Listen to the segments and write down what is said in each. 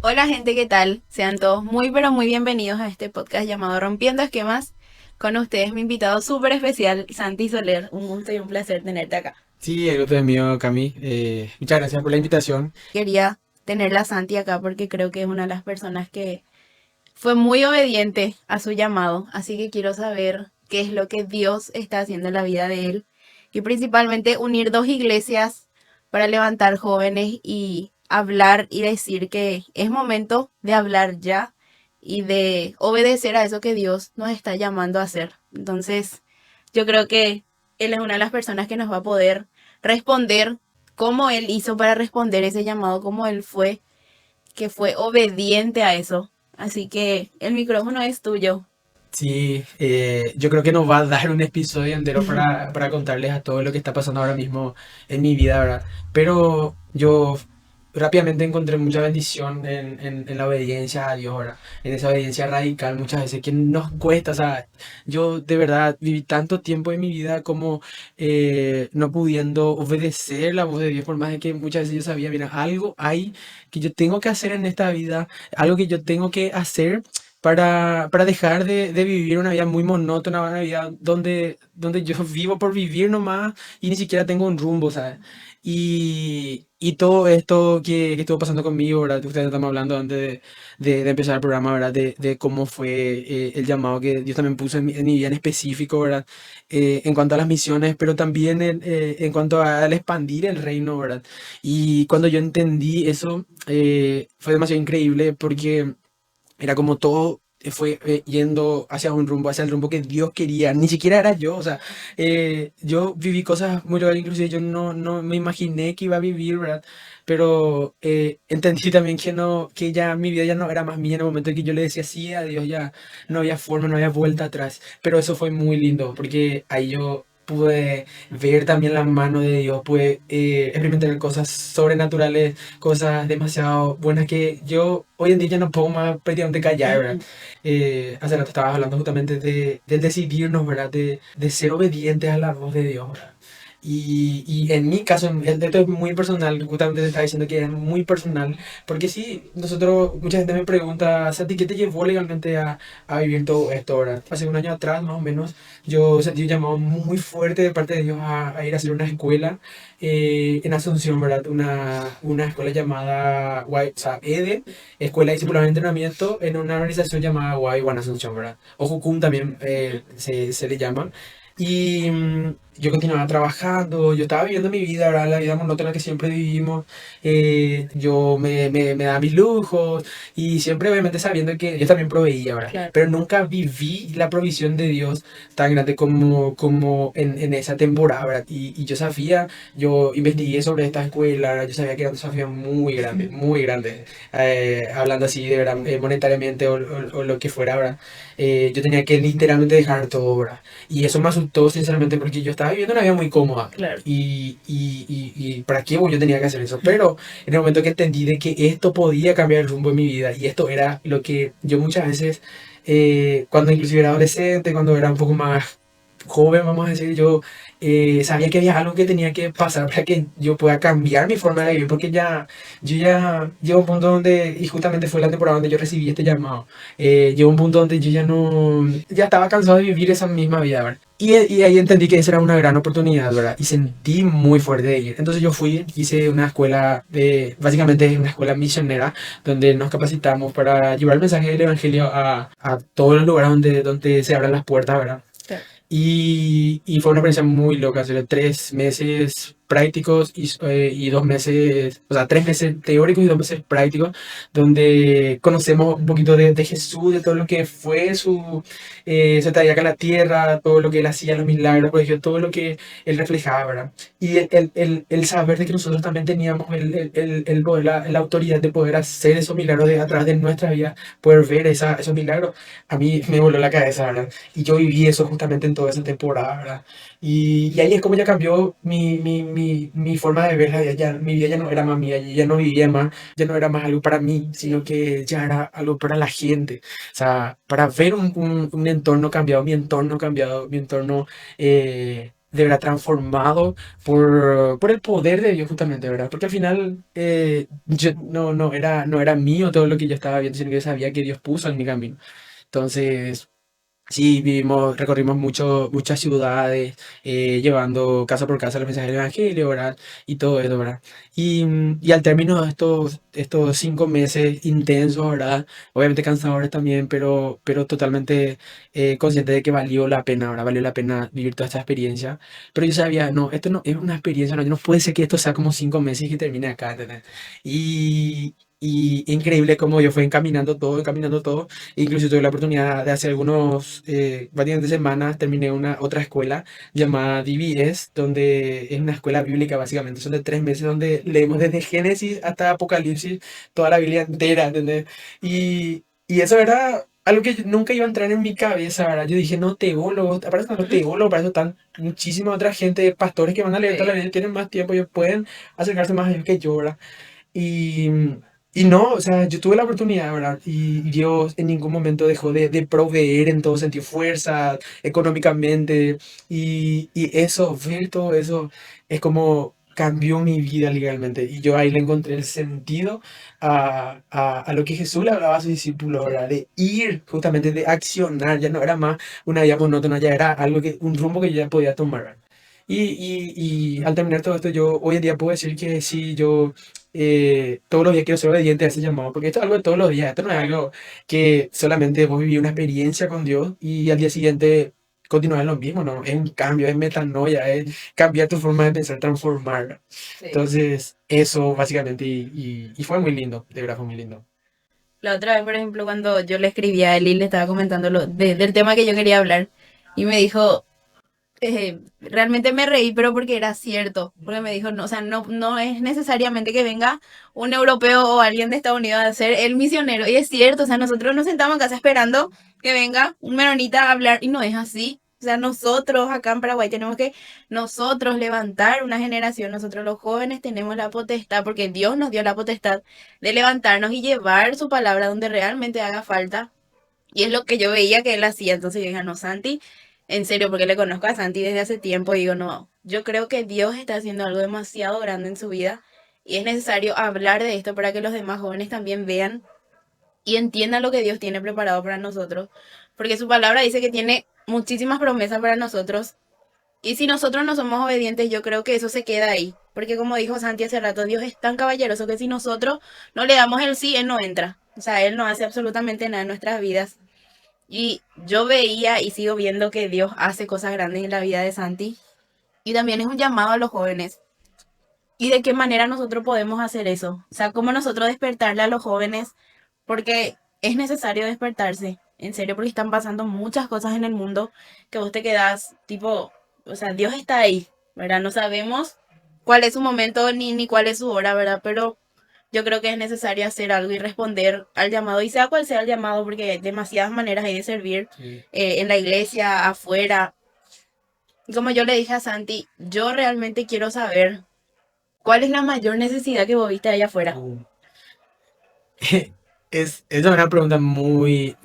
Hola gente, ¿qué tal? Sean todos muy pero muy bienvenidos a este podcast llamado Rompiendo Esquemas. Con ustedes mi invitado súper especial, Santi Soler. Un gusto y un placer tenerte acá. Sí, el gusto es mío, Cami. Muchas gracias por la invitación. Quería tenerla a Santi acá porque creo que es una de las personas que fue muy obediente a su llamado. Así que quiero saber qué es lo que Dios está haciendo en la vida de él. Y principalmente unir dos iglesias para levantar jóvenes y hablar y decir que es momento de hablar ya y de obedecer a eso que Dios nos está llamando a hacer. Entonces, yo creo que Él es una de las personas que nos va a poder responder cómo Él hizo para responder ese llamado, cómo Él fue, que fue obediente a eso. Así que el micrófono es tuyo. Sí, yo creo que nos va a dar un episodio entero para contarles a todo lo que está pasando ahora mismo en mi vida, ¿verdad? Pero yo rápidamente encontré mucha bendición en la obediencia a Dios, ¿verdad? En esa obediencia radical muchas veces que nos cuesta, o sea, yo de verdad viví tanto tiempo en mi vida como no pudiendo obedecer la voz de Dios, por más de que muchas veces yo sabía, mira, algo hay que yo tengo que hacer en esta vida, algo que yo tengo que hacer para dejar de vivir una vida muy monótona, una vida donde yo vivo por vivir nomás y ni siquiera tengo un rumbo, ¿sabes? Y todo esto que estuvo pasando conmigo, ¿verdad? Ustedes estamos hablando antes de empezar el programa, ¿verdad? De cómo fue el llamado que Dios también puso en mi vida en específico, ¿verdad? En cuanto a las misiones, pero también en cuanto al expandir el reino, ¿verdad? Y cuando yo entendí eso, fue demasiado increíble porque era como todo fue yendo hacia un rumbo, hacia el rumbo que Dios quería. Ni siquiera era yo, o sea, yo viví cosas muy locas, inclusive yo no me imaginé que iba a vivir, ¿verdad? Pero entendí también que no, que ya mi vida ya no era más mía en el momento en que yo le decía sí a Dios, ya no había forma, no había vuelta atrás. Pero eso fue muy lindo, porque ahí yo pude ver también la mano de Dios, pude experimentar cosas sobrenaturales, cosas demasiado buenas que yo hoy en día ya no puedo más prácticamente callar, ¿verdad? Hace rato estabas hablando justamente del decidirnos, ¿verdad? De ser obedientes a la voz de Dios, ¿verdad? Y en mi caso, esto es muy personal, justamente te estaba diciendo que es muy personal, porque sí, mucha gente me pregunta, Santi, ¿qué te llevó legalmente a vivir todo esto, ¿verdad? Hace un año atrás, más o menos, yo sentí un llamado muy fuerte de parte de Dios a ir a hacer una escuela en Asunción, ¿verdad? Una escuela llamada o sea, EDE, Escuela de Discipulado de Entrenamiento, en una organización llamada One Asunción, ¿verdad? O Jucum también se le llama. Y yo continuaba trabajando, yo estaba viviendo mi vida, ¿verdad? La vida monótona que siempre vivimos. Yo me daba mis lujos y siempre obviamente sabiendo que Dios también proveía, ¿verdad? Claro. Pero nunca viví la provisión de Dios tan grande como en esa temporada, ¿verdad? Y yo sabía, yo investigué sobre esta escuela, yo sabía que era un desafío muy grande, muy grande. Hablando así de verdad, monetariamente o lo que fuera, ¿verdad? Yo tenía que literalmente dejar todo, ¿verdad? Y eso me asustó sinceramente porque yo estaba viviendo una vida muy cómoda. Claro. Y ¿para qué yo tenía que hacer eso? Pero en el momento que entendí de que esto podía cambiar el rumbo de mi vida y esto era lo que yo muchas veces, cuando inclusive era adolescente, cuando era un poco más joven, vamos a decir, yo sabía que había algo que tenía que pasar para que yo pueda cambiar mi forma de vivir, porque yo ya llego a un punto donde, y justamente fue la temporada donde yo recibí este llamado, llegó un punto donde yo ya no, ya estaba cansado de vivir esa misma vida, ¿verdad? Y ahí entendí que esa era una gran oportunidad, ¿verdad? Y sentí muy fuerte de ir. Entonces yo fui, hice una escuela, básicamente una escuela misionera, donde nos capacitamos para llevar el mensaje del Evangelio a todos los lugares donde se abran las puertas, ¿verdad? Claro. Y fue una experiencia muy loca, hacer 3 meses prácticos y 2 meses, o sea, 3 meses teóricos y 2 meses prácticos, donde conocemos un poquito de Jesús, de todo lo que fue su tarea acá en la tierra, todo lo que él hacía, los milagros, por ejemplo, todo lo que él reflejaba, ¿verdad? Y el saber de que nosotros también teníamos el poder, la autoridad de poder hacer esos milagros de atrás de nuestra vida, poder ver esos milagros, a mí me voló la cabeza, ¿verdad? Y yo viví eso justamente en toda esa temporada, ¿verdad? Y ahí es como ya cambió mi forma de ver la vida. Ya, mi vida ya no era más mía, ya no vivía más, ya no era más algo para mí, sino que ya era algo para la gente. O sea, para ver un entorno cambiado, mi entorno cambiado, mi entorno de verdad transformado por el poder de Dios justamente, ¿verdad? Porque al final yo no era mío todo lo que yo estaba viendo, sino que yo sabía que Dios puso en mi camino. Entonces, sí, recorrimos muchas ciudades, llevando casa por casa los mensajes del Evangelio, ¿verdad? Y todo eso, ¿verdad? Y al término de estos 5 meses intensos, ¿verdad? Obviamente cansadores también, pero totalmente consciente de que valió la pena, ¿verdad? Valió la pena vivir toda esta experiencia. Pero yo sabía, no, esto no es una experiencia, no puede ser que esto sea como 5 meses y que termine acá, ¿entendés? Y increíble como yo fui encaminando todo. Incluso tuve la oportunidad de hacer varias semanas, terminé una otra escuela llamada DBS, donde es una escuela bíblica básicamente. Son de 3 meses donde leemos desde Génesis hasta Apocalipsis, toda la Biblia entera, ¿entendés? Y eso era algo que nunca iba a entrar en mi cabeza, ¿verdad? Yo dije, no, teólogos, para eso están los teólogos, para eso están muchísima otra gente, pastores que van a leer toda la Sí. Biblia, tienen más tiempo, ellos pueden acercarse más a Dios que yo, ¿verdad? Y, y no, o sea, yo tuve la oportunidad, ¿verdad? Y Dios en ningún momento dejó de proveer en todo sentido, fuerza, económicamente. Y eso, ver todo eso, es como cambió mi vida legalmente. Y yo ahí le encontré el sentido a lo que Jesús le hablaba a sus discípulos, ¿verdad? De ir, justamente, de accionar. Ya no era más una vida monótona, ya era algo un rumbo que yo ya podía tomar, ¿verdad? Y al terminar todo esto, yo hoy en día puedo decir que sí, yo todos los días quiero ser obediente a ese llamado, porque esto es algo de todos los días, esto no es algo que solamente vos vivís una experiencia con Dios y al día siguiente continuar en lo mismo, ¿no? Es un cambio, es metanoia, es cambiar tu forma de pensar, transformarla. Sí. Entonces, eso básicamente, y fue muy lindo, de verdad fue muy lindo. La otra vez, por ejemplo, cuando yo le escribí a él y le estaba comentando del tema que yo quería hablar, y me dijo, realmente me reí, pero porque era cierto, porque me dijo, no, o sea, no es necesariamente que venga un europeo o alguien de Estados Unidos a ser el misionero, y es cierto, o sea, nosotros nos sentamos en casa esperando que venga un menonita a hablar, y no es así. O sea, nosotros acá en Paraguay tenemos que nosotros levantar una generación, nosotros los jóvenes tenemos la potestad, porque Dios nos dio la potestad de levantarnos y llevar su palabra donde realmente haga falta. Y es lo que yo veía que él hacía. Entonces yo dije, no, Santi, en serio, porque le conozco a Santi desde hace tiempo, y digo, no, yo creo que Dios está haciendo algo demasiado grande en su vida y es necesario hablar de esto para que los demás jóvenes también vean y entiendan lo que Dios tiene preparado para nosotros. Porque su palabra dice que tiene muchísimas promesas para nosotros. Y si nosotros no somos obedientes, yo creo que eso se queda ahí. Porque como dijo Santi hace rato, Dios es tan caballeroso que si nosotros no le damos el sí, Él no entra. O sea, Él no hace absolutamente nada en nuestras vidas. Y yo veía y sigo viendo que Dios hace cosas grandes en la vida de Santi. Y también es un llamado a los jóvenes. ¿Y de qué manera nosotros podemos hacer eso? O sea, cómo nosotros despertarle a los jóvenes, porque es necesario despertarse, en serio, porque están pasando muchas cosas en el mundo que vos te quedás tipo, o sea, Dios está ahí, ¿verdad? No sabemos cuál es su momento ni cuál es su hora, ¿verdad? Pero yo creo que es necesario hacer algo y responder al llamado, y sea cual sea el llamado, porque hay demasiadas maneras de servir Sí. en la iglesia, afuera. Y como yo le dije a Santi, yo realmente quiero saber cuál es la mayor necesidad que vos viste allá afuera. Uh. Es una pregunta muy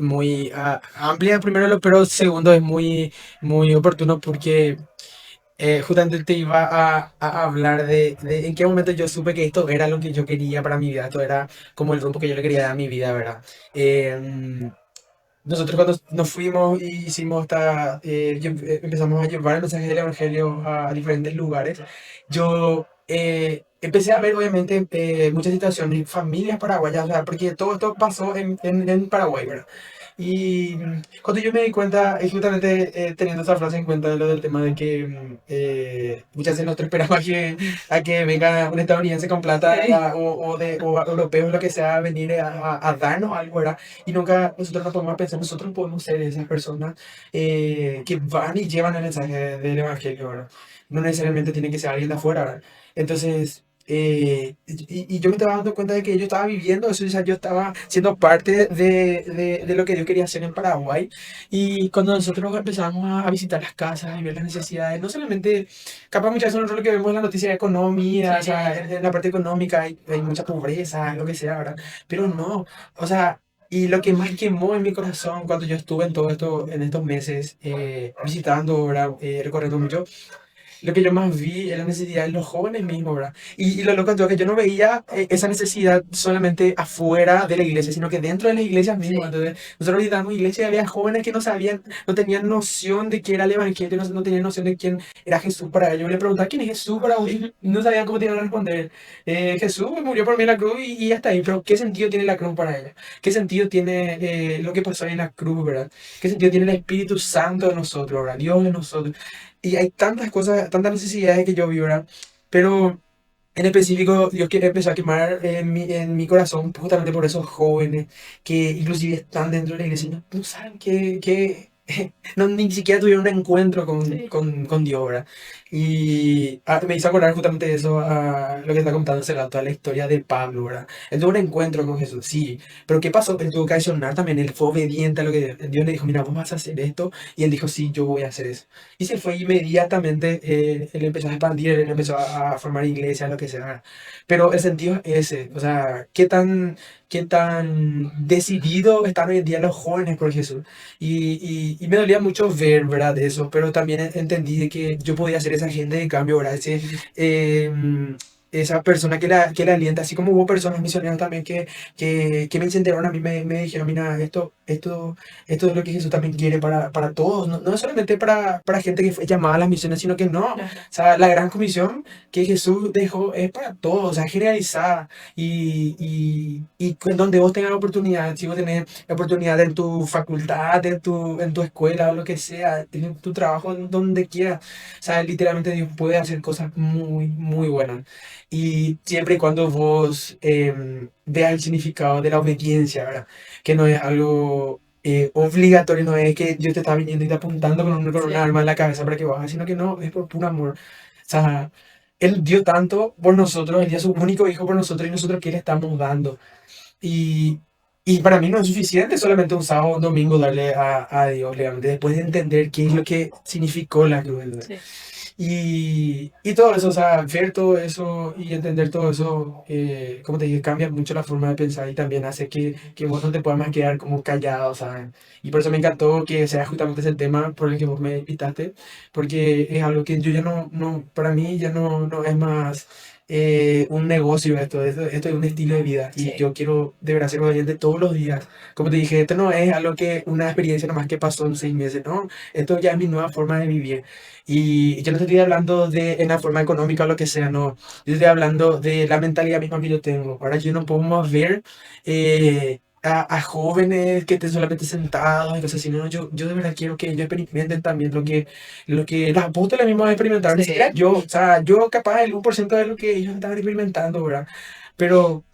amplia, primero, pero segundo es muy oportuno porque justamente te iba a hablar de en qué momento yo supe que esto era lo que yo quería para mi vida, esto era como el rumbo que yo le quería dar a mi vida, ¿verdad? Nosotros cuando nos fuimos y hicimos empezamos a llevar el mensaje del Evangelio a diferentes lugares, yo empecé a ver obviamente muchas situaciones, familias paraguayas, o sea, porque todo esto pasó en Paraguay, ¿verdad? Y cuando yo me di cuenta, justamente teniendo esa frase en cuenta de lo del tema de que muchas veces nosotros esperamos a que venga un estadounidense con plata o europeos, lo que sea, a venir a darnos algo, ¿verdad? Y nunca nosotros nos podemos pensar, nosotros podemos ser esas personas que van y llevan el mensaje del Evangelio, ¿verdad? No necesariamente tiene que ser alguien de afuera, ¿verdad? Entonces, y yo me estaba dando cuenta de que yo estaba viviendo eso, o sea, yo estaba siendo parte de lo que yo quería hacer en Paraguay. Y cuando nosotros empezamos a visitar las casas y ver las necesidades, no solamente, capaz muchas veces nosotros lo que vemos en la noticia de economía, o sea, en la parte económica hay mucha pobreza, lo que sea, ¿verdad? Pero no, o sea, y lo que más quemó en mi corazón cuando yo estuve en todo esto, en estos meses, visitando, ¿verdad? Recorriendo mucho, lo que yo más vi es la necesidad de los jóvenes mismos, ¿verdad? Y lo loco es que yo no veía esa necesidad solamente afuera de la iglesia, sino que dentro de las iglesias mismas. Sí, Entonces, nosotros visitábamos iglesias y había jóvenes que no sabían, no tenían noción de qué era el evangelio, no tenían noción de quién era Jesús para ellos. Le preguntaba quién es Jesús para vos y no sabían cómo tenían que responder. Jesús murió por mí en la cruz y hasta ahí, pero ¿qué sentido tiene la cruz para ellos? ¿Qué sentido tiene lo que pasó ahí en la cruz, ¿verdad? ¿Qué sentido tiene el Espíritu Santo de nosotros, ¿verdad? Dios de nosotros. Y hay tantas cosas, tantas necesidades que yo vi, ¿verdad? Pero en específico, Dios quiere empezar a quemar en mi corazón justamente por esos jóvenes que inclusive están dentro de la iglesia y no saben no, ni siquiera tuvieron un encuentro sí. con Dios, ¿verdad? Y me hizo acordar justamente de eso, a lo que está contando hace rato, a la historia de Pablo, ¿verdad? Él tuvo un encuentro con Jesús, sí, pero ¿qué pasó? Él tuvo que accionar también, él fue obediente a lo que Dios le dijo, mira, vos vas a hacer esto, y él dijo, sí, yo voy a hacer eso. Y se fue inmediatamente, él empezó a expandir, él empezó a formar iglesias, lo que sea. Pero el sentido es ese, o sea, qué tan decidido están hoy en día los jóvenes por Jesús. Y me dolía mucho ver, ¿verdad? Eso, pero también entendí de que yo podía ser esa gente de cambio, ¿verdad? Eh, esa persona que la alienta, así como hubo personas misioneras también que me incendiaron a mí, me dijeron, mira, esto es lo que Jesús también quiere para todos, no solamente para gente que fue llamada a las misiones, sino que no, o Claro. sea, la gran comisión que Jesús dejó es para todos, o sea, generalizada, donde vos tengas oportunidad, si vos tenés oportunidad en tu facultad, en tu escuela, o lo que sea, en tu trabajo, en donde quieras, o sea, literalmente Dios puede hacer cosas muy, muy buenas. Y siempre y cuando vos veas el significado de la obediencia, ¿verdad? Que no es algo obligatorio, no es que Dios te está viniendo y te apuntando con un Sí. arma en la cabeza para que bajes, sino que no, es por puro amor. O sea, Él dio tanto por nosotros, Él dio su único hijo por nosotros y nosotros qué le estamos dando. Y, y para mí no es suficiente solamente un sábado o un domingo darle a Dios, realmente, después de entender qué es lo que significó la cruz. ¿Verdad? Sí. Y todo eso, o sea, ver todo eso y entender todo eso, como te dije, cambia mucho la forma de pensar y también hace que vos no te puedas más quedar como callado, ¿sabes? Y por eso me encantó que sea justamente ese tema por el que vos me invitaste, porque es algo que yo ya para mí ya no es más un negocio esto es un estilo de vida y Sí. yo quiero de verdad ser obediente todos los días. Como te dije, esto no es algo que una experiencia nomás que pasó en 6 meses, no, esto ya es mi nueva forma de vivir. Y yo no te estoy hablando de en la forma económica o lo que sea, no. Yo estoy hablando de la mentalidad misma que yo tengo. Ahora yo no podemos ver a jóvenes que estén solamente sentados y cosas así. No, yo de verdad quiero que ellos experimenten también lo que los apóstoles mismos experimentaron. Ni siquiera Sí. yo, o sea, yo capaz el 1% de lo que ellos estaban experimentando, ¿verdad? Pero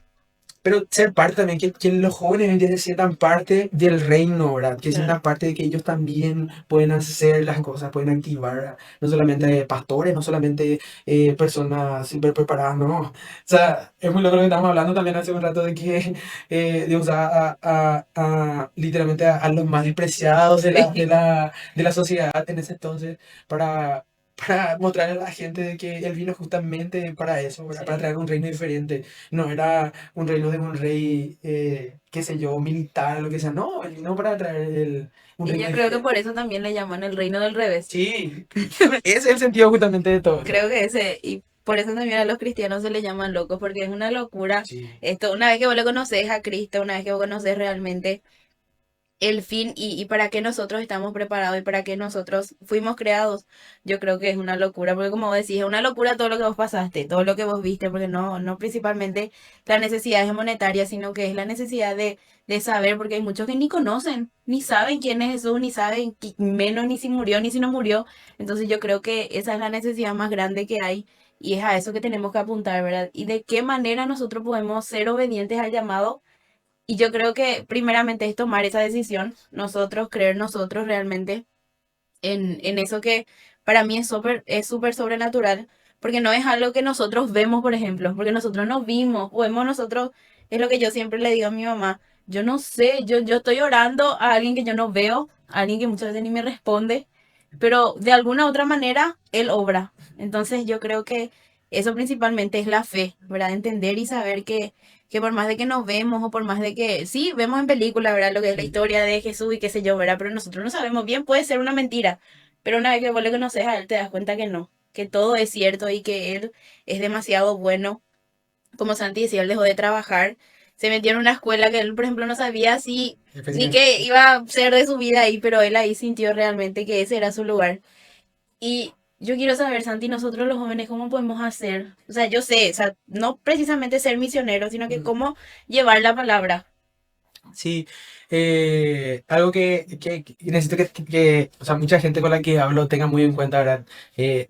ser parte también, que los jóvenes hoy en día se sientan parte del reino, ¿verdad? Que Claro. sientan parte de que ellos también pueden hacer las cosas, pueden activar, no solamente pastores, no solamente personas súper preparadas, no. O sea, es muy loco lo que estamos hablando también hace un rato de que de usar literalmente a los más despreciados Sí. de la sociedad en ese entonces para... Para mostrarle a la gente de que él vino justamente para eso, ¿verdad? Para Sí. traer un reino diferente. No era un reino de un rey, qué sé yo, militar o lo que sea. No, él vino para traer un Y reino yo creo que por diferente. eso también le llaman el reino del revés. Sí, ese es el sentido justamente de todo eso. Creo que ese, y por eso también a los cristianos se les llaman locos, porque es una locura. Sí, Esto, una vez que vos le conoces a Cristo, una vez que vos conoces realmente el fin y para qué nosotros estamos preparados y para qué nosotros fuimos creados, yo creo que es una locura, porque como vos decís, es una locura todo lo que vos pasaste, todo lo que vos viste, porque no principalmente la necesidad es monetaria, sino que es la necesidad de saber, porque hay muchos que ni conocen, ni saben quién es Jesús, ni saben, menos ni si murió, ni si no murió. Entonces yo creo que esa es la necesidad más grande que hay y es a eso que tenemos que apuntar, ¿verdad? Y de qué manera nosotros podemos ser obedientes al llamado y yo creo que primeramente es tomar esa decisión, nosotros, creer nosotros realmente en eso que para mí es súper sobrenatural, porque no es algo que nosotros vemos, por ejemplo, porque nosotros no vimos, o vemos nosotros, es lo que yo siempre le digo a mi mamá, yo no sé, yo estoy orando a alguien que yo no veo, a alguien que muchas veces ni me responde, pero de alguna otra manera él obra. Entonces yo creo que eso principalmente es la fe, ¿verdad? Entender y saber que por más de que nos vemos o por más de que, sí, vemos en película, ¿verdad? Lo que es la sí. historia de Jesús y qué sé yo, ¿verdad? Pero nosotros no sabemos bien, puede ser una mentira, pero una vez que vos le conoces a él te das cuenta que no. que todo es cierto y que él es demasiado bueno. Como Santi decía, él dejó de trabajar, se metió en una escuela que él, por ejemplo, no sabía si ni qué iba a ser de su vida ahí, pero él ahí sintió realmente que ese era su lugar. Y yo quiero saber, Santi, nosotros los jóvenes, ¿cómo podemos hacer? O sea, yo sé, o sea, no precisamente ser misioneros, sino que Mm. cómo llevar la palabra. Sí, algo que necesito o sea, mucha gente con la que hablo tenga muy en cuenta, ¿verdad?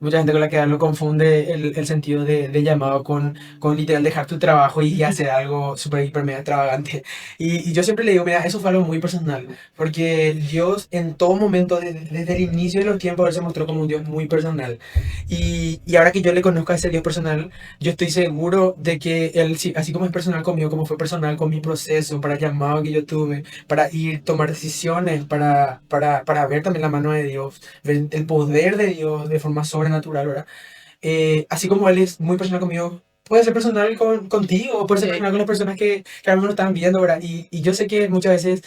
Mucha gente con la que hablo confunde el sentido de llamado con literal dejar tu trabajo y hacer algo súper, hiper, mega extravagante. Y yo siempre le digo, mira, eso fue algo muy personal, porque Dios en todo momento, desde el inicio de los tiempos, Él se mostró como un Dios muy personal. Y ahora que yo le conozco a ese Dios personal, yo estoy seguro de que Él, así como es personal conmigo, como fue personal con mi proceso, para el llamado que yo tuve, para ir, tomar decisiones, para ver también la mano de Dios, ver el poder de Dios de forma sobrenatural, ¿verdad? Así como Él es muy personal conmigo, puede ser personal contigo, puede ser Sí, personal con las personas que ahora mismo nos están viendo, ¿verdad? Y yo sé que muchas veces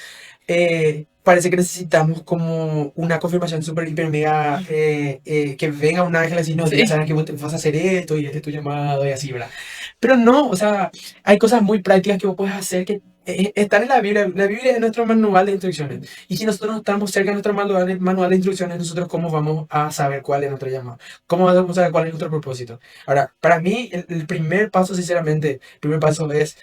parece que necesitamos como una confirmación súper, hiper, mega, que venga un ángel así, no, ya sí, sabes que vos vas a hacer esto y este es tu llamado y así, ¿verdad? Pero no, o sea, hay cosas muy prácticas que vos puedes hacer que están en la Biblia. La Biblia es nuestro manual de instrucciones. Y si nosotros no estamos cerca de nuestro manual de instrucciones, nosotros cómo vamos a saber cuál es nuestro llamado, cómo vamos a saber cuál es nuestro propósito. Ahora, para mí, el primer paso, sinceramente, el primer paso es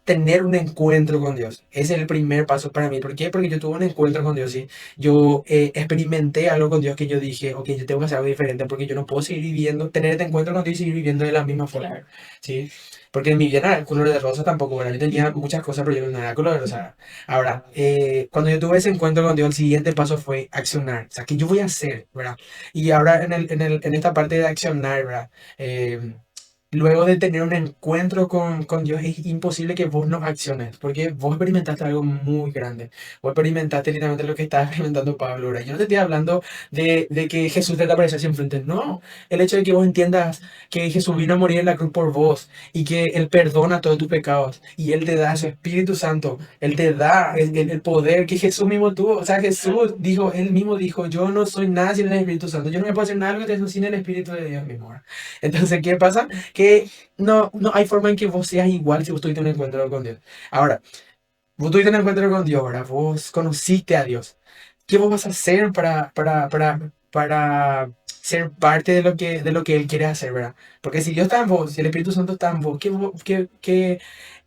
tener un encuentro con Dios. Ese es el primer paso para mí. ¿Por qué? Porque yo tuve un encuentro con Dios, ¿sí? Yo experimenté algo con Dios que yo dije, ok, yo tengo que hacer algo diferente porque yo no puedo seguir viviendo, tener este encuentro con Dios y seguir viviendo de la misma forma, claro. ¿sí? Porque en mi vida no era el color de rosa tampoco, ¿verdad? Yo tenía muchas cosas, pero yo no era color de rosa. Ahora, cuando yo tuve ese encuentro con Dios, el siguiente paso fue accionar. O sea, ¿qué yo voy a hacer, verdad? Y ahora en esta parte de accionar, ¿verdad? Luego de tener un encuentro con Dios, es imposible que vos no acciones, porque vos experimentaste algo muy grande. Vos experimentaste literalmente lo que estaba experimentando Pablo. ¿Verdad? Yo no te estoy hablando de que Jesús te apareció así enfrente. No, el hecho de que vos entiendas que Jesús vino a morir en la cruz por vos y que Él perdona todos tus pecados y Él te da su Espíritu Santo, Él te da el poder que Jesús mismo tuvo. O sea, Jesús dijo, Él mismo dijo, yo no soy nada sin el Espíritu Santo, yo no me puedo hacer nada de lo que te sin el Espíritu de Dios mismo. ¿Verdad? Entonces, ¿qué pasa? Que no hay forma en que vos seas igual si vos tuviste un encuentro con Dios. Ahora, vos tuviste un encuentro con Dios, ¿verdad? Vos conociste a Dios. ¿Qué vos vas a hacer para ser parte de lo que Él quiere hacer, ¿verdad? Porque si Dios está en vos, si el Espíritu Santo está en vos,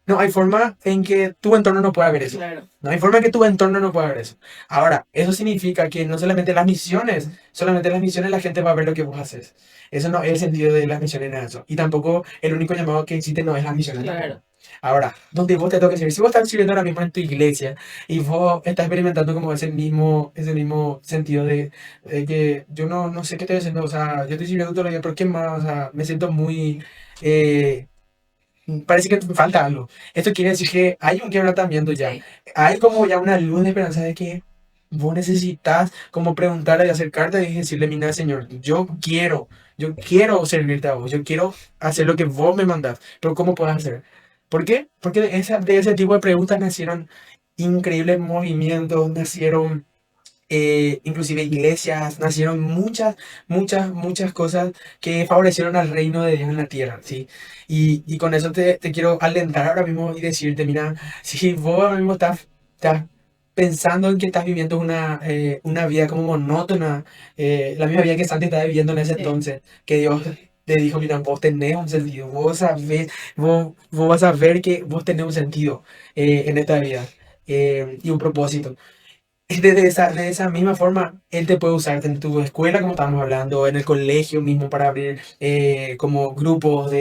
no hay forma en que tu entorno no pueda ver eso. Claro. No hay forma en que tu entorno no pueda ver eso. Ahora, eso significa que no solamente las misiones la gente va a ver lo que vos haces. Eso no es el sentido de las misiones, nada de eso. Y tampoco el único llamado que existe no es las misiones tampoco. Claro. Ahora, donde vos te toca servir, si vos estás sirviendo ahora mismo en tu iglesia y vos estás experimentando como ese mismo sentido de que yo no sé qué estoy haciendo, o sea, yo estoy sirviendo todo el día, pero ¿qué más? O sea, me siento muy, eh, parece que me falta algo. Esto quiere decir que hay un quebrantamiento ya. Sí, Hay como ya una luz de esperanza de que vos necesitas como preguntarle y acercarte y decirle, mira, Señor, yo quiero servirte a vos, yo quiero hacer lo que vos me mandás, pero ¿cómo puedo hacer? ¿Por qué? Porque de ese tipo de preguntas nacieron increíbles movimientos, nacieron inclusive iglesias, nacieron muchas cosas que favorecieron al reino de Dios en la tierra, ¿sí? Y con eso te quiero alentar ahora mismo y decirte, mira, si vos ahora mismo estás pensando en que estás viviendo una vida como monótona, la misma vida que Santi estaba viviendo en ese sí. entonces, que Dios te dijo, mira, vos tenés un sentido, vos vas a ver que vos tenés un sentido en esta vida y un propósito. De esa misma forma, él te puede usar en tu escuela, como estábamos hablando, en el colegio mismo para abrir como grupos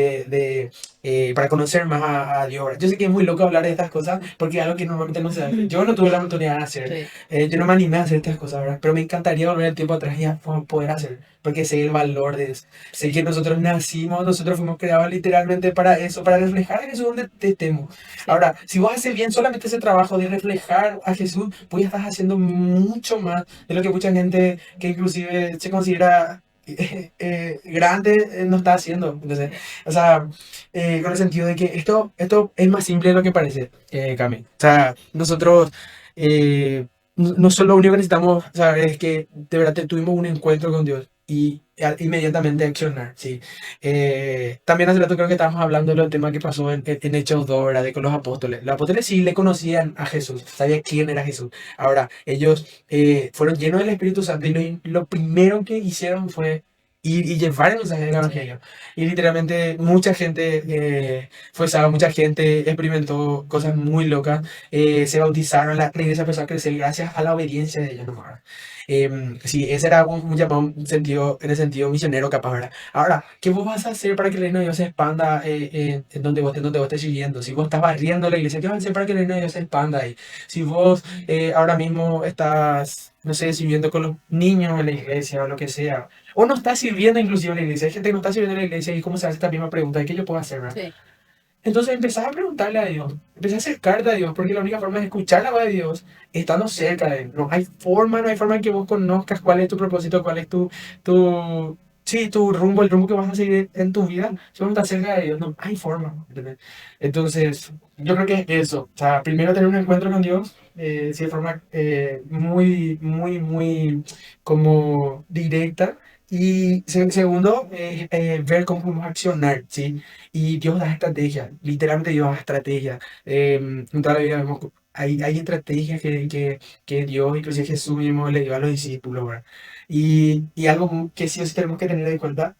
para conocer más a Dios. Yo sé que es muy loco hablar de estas cosas porque es algo que normalmente no se hace. Yo no tuve la oportunidad de hacer. Sí. Yo no me animé a hacer estas cosas, ¿verdad? Pero me encantaría volver el tiempo atrás y poder hacer, porque sé el valor de eso. Sé que nosotros nacimos, nosotros fuimos creados literalmente para eso, para reflejar a Jesús donde estemos. Ahora, si vos haces bien solamente ese trabajo de reflejar a Jesús, pues ya estás haciendo mucho más de lo que mucha gente que inclusive se considera grande no está haciendo. Entonces, o sea, con el sentido de que esto es más simple de lo que parece, Cami. O sea, nosotros no solo lo único que necesitamos saber es que de verdad tuvimos un encuentro con Dios. y inmediatamente accionar, ¿sí? También hace rato creo que estábamos hablando del tema que pasó en Hechos 2, ¿verdad? De con los apóstoles. Los apóstoles sí le conocían a Jesús, sabían quién era Jesús. Ahora, ellos fueron llenos del Espíritu Santo y lo primero que hicieron fue ir y llevar el mensaje del Evangelio. Y literalmente mucha gente fue salva, mucha gente experimentó cosas muy locas, se bautizaron, la iglesia empezó a crecer gracias a la obediencia de ellos nomás. Sí, ese era un llamado en el sentido misionero capaz, ¿verdad? Ahora, ¿qué vos vas a hacer para que el reino de Dios se expanda en donde vos estés viviendo? Si vos estás barriendo la iglesia, ¿qué vas a hacer para que el reino de Dios se expanda ahí? Si vos ahora mismo estás, no sé, sirviendo con los niños en la iglesia o lo que sea, o no estás sirviendo inclusive en la iglesia, hay gente que no está sirviendo en la iglesia y cómo se hace esta misma pregunta, ¿qué yo puedo hacer, verdad? Sí, Entonces empezás a preguntarle a Dios, empezás a acercarte a Dios, porque la única forma de escuchar la voz de Dios estando cerca de Él. No hay forma en que vos conozcas cuál es tu propósito, cuál es sí, tu rumbo, el rumbo que vas a seguir en tu vida. Si vos no estás cerca de Dios, no hay forma. ¿Entendés? Entonces, yo creo que es eso. O sea, primero tener un encuentro con Dios, sí, de forma muy como directa. Y segundo, ver cómo podemos accionar, ¿sí? Y Dios da estrategia, literalmente Dios da estrategia. En toda la vida vemos, hay estrategias que Dios, inclusive Jesús mismo, le dio a los discípulos, ¿verdad? Y algo que sí o sí tenemos que tener en cuenta,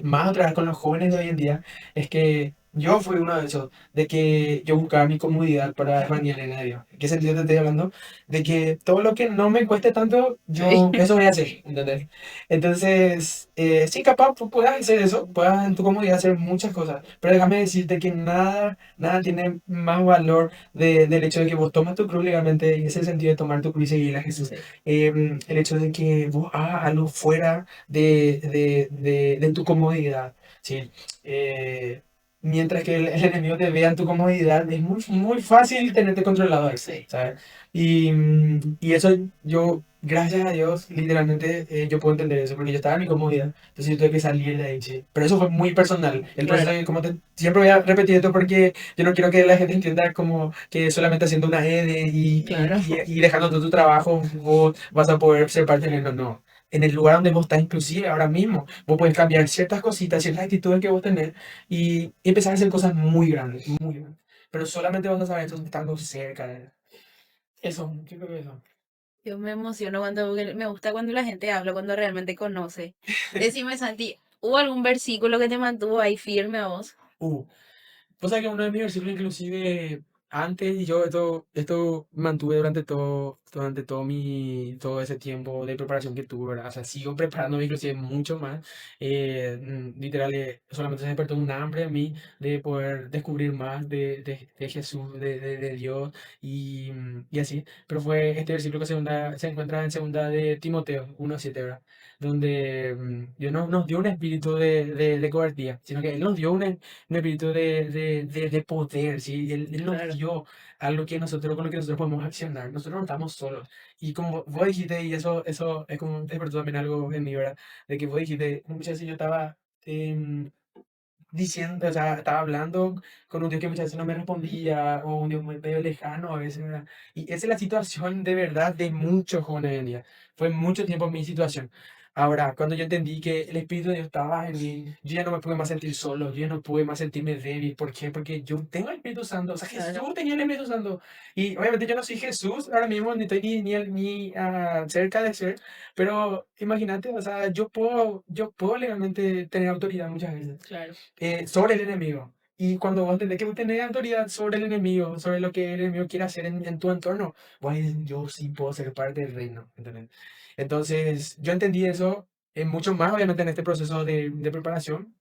más otra vez con los jóvenes de hoy en día, es que yo fui uno de esos, de que yo buscaba mi comodidad para evangelizar a Dios. ¿En qué sentido te estoy hablando? De que todo lo que no me cueste tanto, sí. yo eso voy a hacer, ¿entendés? Entonces, sí, capaz puedas hacer eso, puedas en tu comodidad hacer muchas cosas, pero déjame decirte que nada tiene más valor del hecho de que vos tomas tu cruz legalmente, y ese es el sentido de tomar tu cruz y seguir a Jesús. Sí. El hecho de que vos hagas algo fuera de tu comodidad, ¿sí? Eh, Mientras que el enemigo te vea en tu comodidad, es muy fácil tenerte controlado ahí, Sí. ¿sabes? Y eso yo, gracias a Dios, literalmente yo puedo entender eso, porque yo estaba en mi comodidad, entonces yo tuve que salir de ahí, ¿sí? Pero eso fue muy personal. El proceso, Claro. siempre voy a repetir esto porque yo no quiero que la gente entienda como que solamente haciendo una ED Claro. y dejando todo tu trabajo, vos vas a poder ser parte del reino. No. En el lugar donde vos estás, inclusive ahora mismo, vos puedes cambiar ciertas cositas, ciertas actitudes que vos tenés y empezar a hacer cosas muy grandes, muy grandes. Pero solamente vas a saber esto estando cerca de él. Eso, yo creo que eso. Yo me emociono cuando, me gusta cuando la gente habla, cuando realmente conoce. Decime, Santi, ¿hubo algún versículo que te mantuvo ahí firme a vos? Uh, O sea que uno de mis versículos, inclusive antes, y yo esto mantuve todo ese tiempo de preparación que tuve, ¿verdad? O sea, sigo preparándome inclusive mucho más. Literal, solamente se despertó un hambre en mí de poder descubrir más de Jesús, de Dios y así. Pero fue este versículo que se encuentra en segunda de Timoteo 1:7, ¿verdad? Donde Dios no nos dio un espíritu de cobardía, sino que Él nos dio un espíritu de poder, ¿sí? Él nos Claro. dio algo que nosotros, con lo que nosotros podemos accionar. Nosotros no estamos solos. Y como vos dijiste, y eso es como despertó también algo en mí, ¿verdad? De que vos dijiste, muchas veces yo estaba diciendo, o sea, estaba hablando con un Dios que muchas veces no me respondía, o un Dios muy medio lejano a veces, ¿verdad? Y esa es la situación de verdad de muchos jóvenes hoy en día. Fue mucho tiempo mi situación. Ahora, cuando yo entendí que el Espíritu de Dios estaba en mí, yo ya no me pude más sentir solo, yo ya no pude más sentirme débil. ¿Por qué? Porque yo tengo el Espíritu Santo, o sea, Claro. Jesús tenía el Espíritu Santo. Y obviamente yo no soy Jesús ahora mismo, ni estoy ni cerca de ser, pero imagínate, o sea, yo puedo legalmente tener autoridad muchas veces Claro. sobre el enemigo. Y cuando vos entendés que vos tenés autoridad sobre el enemigo, sobre lo que el enemigo quiere hacer en tu entorno, vos ahí dices, yo sí puedo ser parte del reino, ¿entendés? Entonces, yo entendí eso mucho más, obviamente, en este proceso de preparación,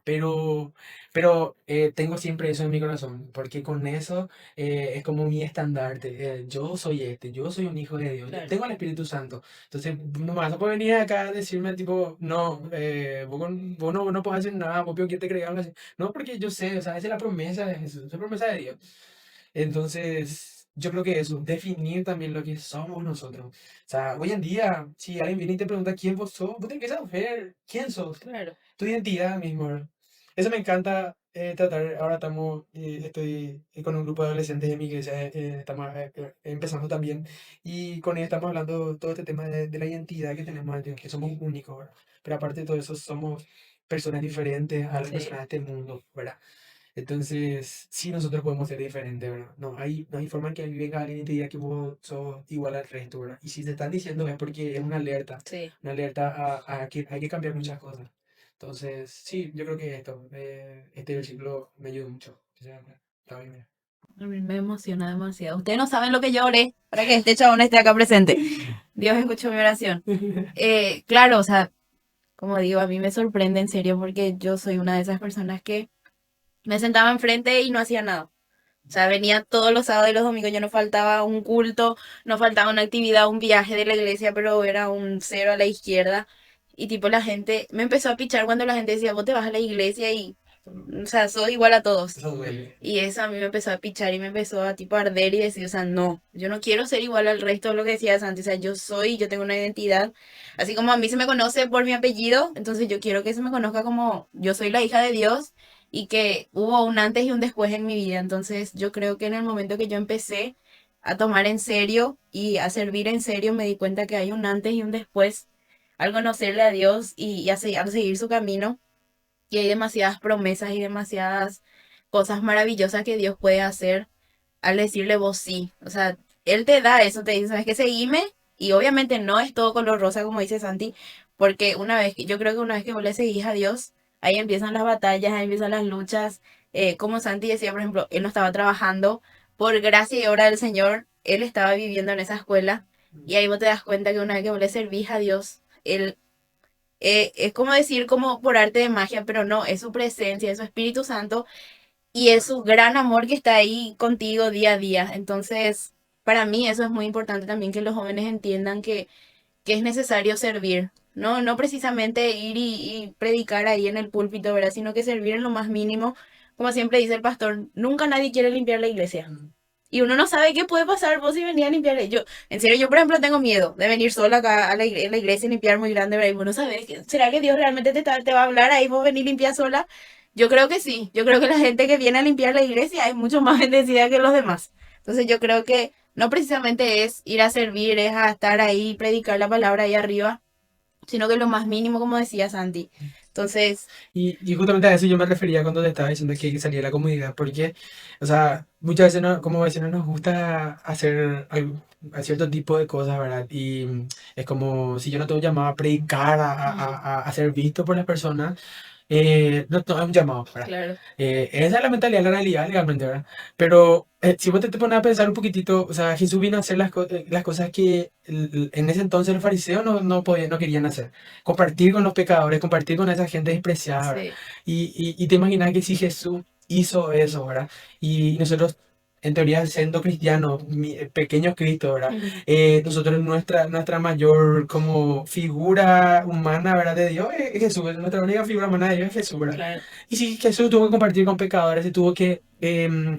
pero, pero tengo siempre eso en mi corazón, porque con eso es como mi estandarte. Yo soy yo soy un hijo de Dios, yo Claro. tengo el Espíritu Santo. Entonces, no me vas a poder venir acá a decirme, tipo, no, vos no podés hacer nada, vos peor que te creas. No, porque yo sé, o sea, esa es la promesa de Jesús, esa es la promesa de Dios. Entonces, yo creo que eso, definir también lo que somos nosotros. O sea, hoy en día, si alguien viene y te pregunta quién vos sos, vos tenés que saber quién sos, Claro. tu identidad mismo, ¿verdad? Eso me encanta tratar, ahora estoy con un grupo de adolescentes de mi iglesia, estamos empezando también, y con ellos estamos hablando todo este tema de la identidad que tenemos ante Dios, que somos únicos, ¿verdad? Pero aparte de todo eso, somos personas diferentes a las Sí. personas de este mundo, ¿verdad? Entonces, sí, nosotros podemos ser diferentes, ¿verdad? No hay forma que venga alguien y te diga que vos sos igual al resto, ¿verdad? Y si te están diciendo es porque es Sí. una alerta a que hay que cambiar muchas cosas. Entonces, sí, yo creo que este versículo me ayudó mucho. O sea, está bien, mira. A mí me emociona demasiado. Ustedes no saben lo que yo oré para que este chabón esté acá presente. Dios escuchó mi oración. Claro, o sea, como digo, a mí me sorprende en serio porque yo soy una de esas personas que me sentaba enfrente y no hacía nada. O sea, venía todos los sábados y los domingos, yo no faltaba un culto, no faltaba una actividad, un viaje de la iglesia, pero era un cero a la izquierda. Y tipo la gente me empezó a pichar cuando la gente decía, vos te vas a la iglesia y, o sea, sos igual a todos. Eso duele. Y eso a mí me empezó a pichar y me empezó a tipo arder y decir, o sea, no, yo no quiero ser igual al resto de lo que decías antes, o sea, yo tengo una identidad, así como a mí se me conoce por mi apellido, entonces yo quiero que se me conozca como yo soy la hija de Dios y que hubo un antes y un después en mi vida, entonces yo creo que en el momento que yo empecé a tomar en serio y a servir en serio, me di cuenta que hay un antes y un después al conocerle a Dios y a seguir su camino. Y hay demasiadas promesas y demasiadas cosas maravillosas que Dios puede hacer al decirle vos sí. O sea, Él te da eso, te dice, ¿sabes qué? Seguime. Y obviamente no es todo color rosa, como dice Santi, porque yo creo que una vez que vos le seguís a Dios, ahí empiezan las batallas, ahí empiezan las luchas. Como Santi decía, por ejemplo, él no estaba trabajando, por gracia y obra del Señor, él estaba viviendo en esa escuela. Y ahí vos te das cuenta que una vez que vos le servís a Dios, Él es como decir como por arte de magia, pero no, es su presencia, es su Espíritu Santo y es su gran amor que está ahí contigo día a día. Entonces, para mí eso es muy importante también que los jóvenes entiendan que es necesario servir. No, no precisamente ir y predicar ahí en el púlpito, ¿verdad? Sino que servir en lo más mínimo. Como siempre dice el pastor, nunca nadie quiere limpiar la iglesia. Y uno no sabe qué puede pasar vos si venís a limpiar. Yo, en serio, yo por ejemplo tengo miedo de venir sola acá a la iglesia y limpiar muy grande, ¿verdad? Y vos no sabés, ¿será que Dios realmente te va a hablar ahí vos venís a limpiar sola? Yo creo que sí. Yo creo que la gente que viene a limpiar la iglesia es mucho más bendecida que los demás. Entonces yo creo que no precisamente es ir a servir, es a estar ahí, predicar la palabra ahí arriba, sino que lo más mínimo, como decía Santi. Entonces, Y justamente a eso yo me refería cuando te estaba diciendo que hay que salir a la comunidad, porque, o sea, muchas veces como vecinos nos gusta hacer a cierto tipo de cosas, ¿verdad? Y es como si yo no tengo llamado a predicar, a ser visto por las personas, no es un llamado, ¿verdad? claro. Esa es la mentalidad, la realidad legalmente, ¿verdad? Pero si vos te pones a pensar un poquitito, o sea, Jesús vino a hacer las cosas que en ese entonces los fariseos no querían hacer. Compartir con los pecadores, compartir con esa gente despreciada, ¿verdad? Sí. Y te imaginas que si Jesús hizo eso, ¿verdad? Y nosotros, en teoría, siendo cristianos, pequeños Cristo, ¿verdad? Nosotros, nuestra mayor como figura humana, ¿verdad? De Dios es Jesús. Nuestra única figura humana de Dios es Jesús, ¿verdad? Claro. Y si Jesús tuvo que compartir con pecadores, y tuvo que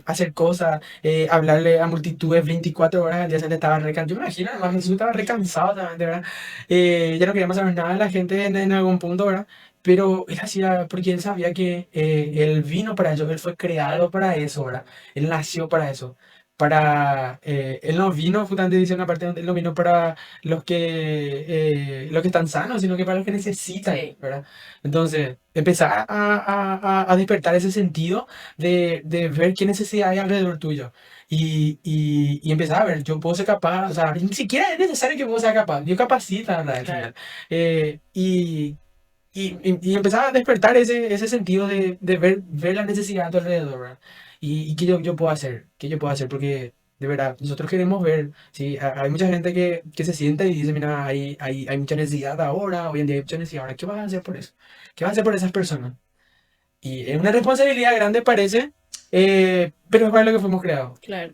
hacer cosas, hablarle a multitudes 24 horas al día, se le estaba recansado. Yo me imagino, además, Jesús estaba recansado también, de verdad. Ya no quería más saber nada de la gente en algún punto, ¿verdad? Pero él hacía, porque él sabía que él vino para eso, él fue creado para eso, ¿verdad? Él nació para eso. Él no vino, justamente dice una parte donde él no vino para los que están sanos, sino que para los que necesitan, Sí. ¿verdad? Entonces, empezar a despertar ese sentido de ver qué necesidad hay alrededor tuyo. Y empezar a ver, yo puedo ser capaz, o sea, ni siquiera es necesario que vos seas capaz, Dios capacita, ¿verdad? Al Claro. final. Y empezar a despertar ese sentido de ver la necesidad a tu alrededor, ¿verdad? Y qué yo puedo hacer, qué yo puedo hacer, porque de verdad, nosotros queremos ver, ¿sí? Hay mucha gente que se siente y dice, mira, hay mucha necesidad ahora, hoy en día hay mucha necesidad ahora, ¿qué vas a hacer por eso? ¿Qué vas a hacer por esas personas? Y es una responsabilidad grande, parece, pero es para lo que fuimos creados. Claro.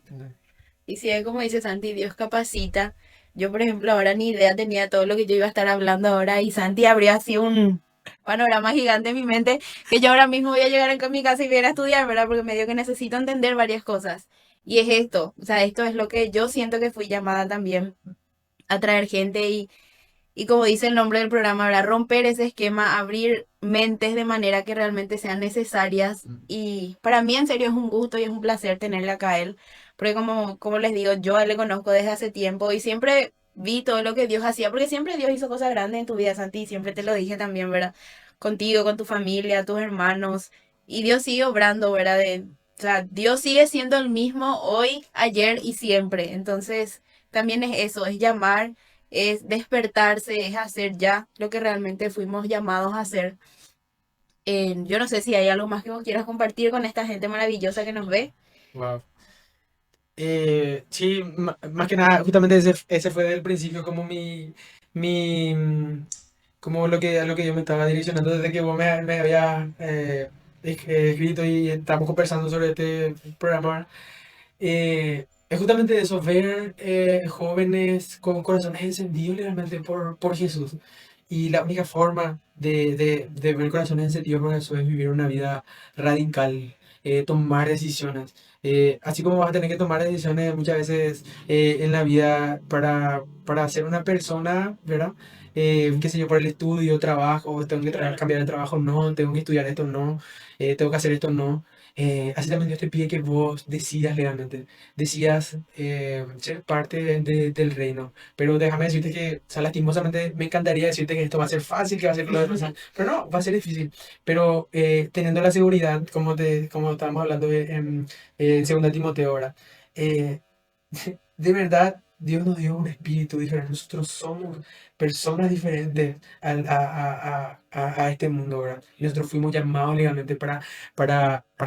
Y si es como dice Santi, Dios capacita. Yo, por ejemplo, ahora ni idea tenía todo lo que yo iba a estar hablando ahora y Santi habría así un panorama gigante en mi mente que yo ahora mismo voy a llegar a mi casa y voy a ir a estudiar, ¿verdad? Porque me dio que necesito entender varias cosas. Y es esto, o sea, esto es lo que yo siento que fui llamada también a traer gente Y como dice el nombre del programa, ¿verdad? Romper ese esquema, abrir mentes de manera que realmente sean necesarias. Y para mí en serio es un gusto y es un placer tenerle acá a él. Porque como les digo, yo a él le conozco desde hace tiempo y siempre vi todo lo que Dios hacía. Porque siempre Dios hizo cosas grandes en tu vida, Santi. Y siempre te lo dije también, ¿verdad? Contigo, con tu familia, tus hermanos. Y Dios sigue obrando, ¿verdad? O sea, Dios sigue siendo el mismo hoy, ayer y siempre. Entonces, también es eso, es llamar, es despertarse, es hacer ya lo que realmente fuimos llamados a hacer. Yo no sé si hay algo más que vos quieras compartir con esta gente maravillosa que nos ve. Wow. Sí, más que nada, justamente ese fue desde el principio como como a lo que yo me estaba direccionando desde que vos me habías escrito y estamos conversando sobre este programa. Es justamente eso, ver jóvenes con corazones encendidos realmente por Jesús. Y la única forma de ver corazones encendidos por Jesús es vivir una vida radical, tomar decisiones. Así como vas a tener que tomar decisiones muchas veces en la vida para ser una persona, ¿verdad? Qué sé yo, por el estudio, trabajo, tengo que cambiar de trabajo, no, tengo que estudiar esto, no, tengo que hacer esto, no. Así también Dios te pide que vos decidas legalmente, decidas ser parte del reino. Pero déjame decirte que, o sea, lastimosamente me encantaría decirte que esto va a ser fácil, que va a ser todo fácil, pero no, va a ser difícil. Pero teniendo la seguridad, como estábamos hablando en 2 Timoteo ahora, eh, de verdad, Dios nos dio un espíritu diferente. Nosotros somos personas diferentes a este mundo, ¿verdad? Y nosotros fuimos llamados legalmente para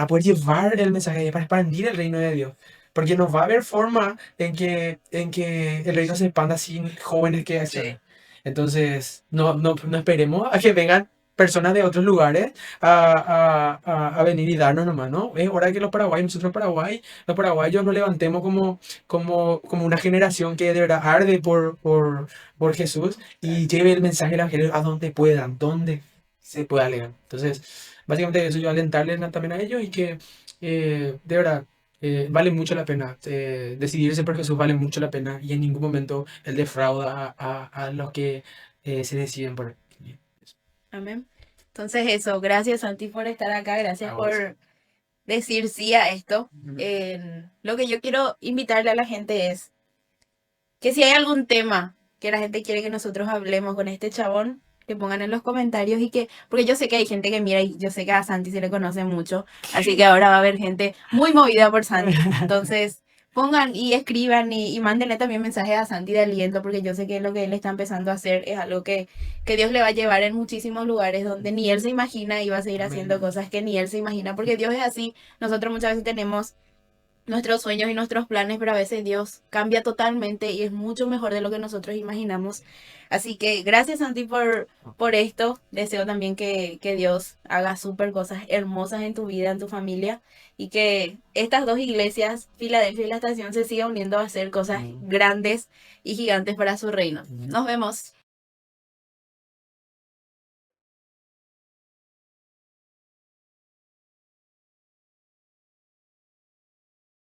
poder llevar el mensaje, para expandir el reino de Dios. Porque no va a haber forma en que el reino se expanda sin jóvenes que accionen. Entonces, no esperemos a que vengan personas de otros lugares a venir y darnos nomás, ¿no? Es hora que nosotros Paraguay, los paraguayos nos levantemos como una generación que de verdad arde por Jesús y lleve el mensaje del evangelio a donde puedan, donde se pueda leer. Entonces, básicamente eso yo alentarles también a ellos y que de verdad vale mucho la pena. Decidirse por Jesús vale mucho la pena y en ningún momento él defrauda a los que se deciden por él. Amén. Entonces eso, gracias Santi por estar acá, gracias A vos. por decir sí a esto. Ujú. Lo que yo quiero invitarle a la gente es que si hay algún tema que la gente quiere que nosotros hablemos con este chabón, que pongan en los comentarios y que, porque yo sé que hay gente que mira y yo sé que a Santi se le conoce mucho, así que ahora va a haber gente muy movida por Santi. Entonces, pongan y escriban y mándenle también mensajes a Santi de aliento, porque yo sé que lo que él está empezando a hacer es algo que Dios le va a llevar en muchísimos lugares donde ni él se imagina y va a seguir haciendo Amén. cosas que ni él se imagina, porque Dios es así. Nosotros muchas veces tenemos nuestros sueños y nuestros planes, pero a veces Dios cambia totalmente y es mucho mejor de lo que nosotros imaginamos. Así que gracias Santi por esto. Deseo también que Dios haga súper cosas hermosas en tu vida, en tu familia y que estas dos iglesias, Filadelfia y la Estación, se sigan uniendo a hacer cosas Amén. grandes y gigantes para su reino. Nos vemos.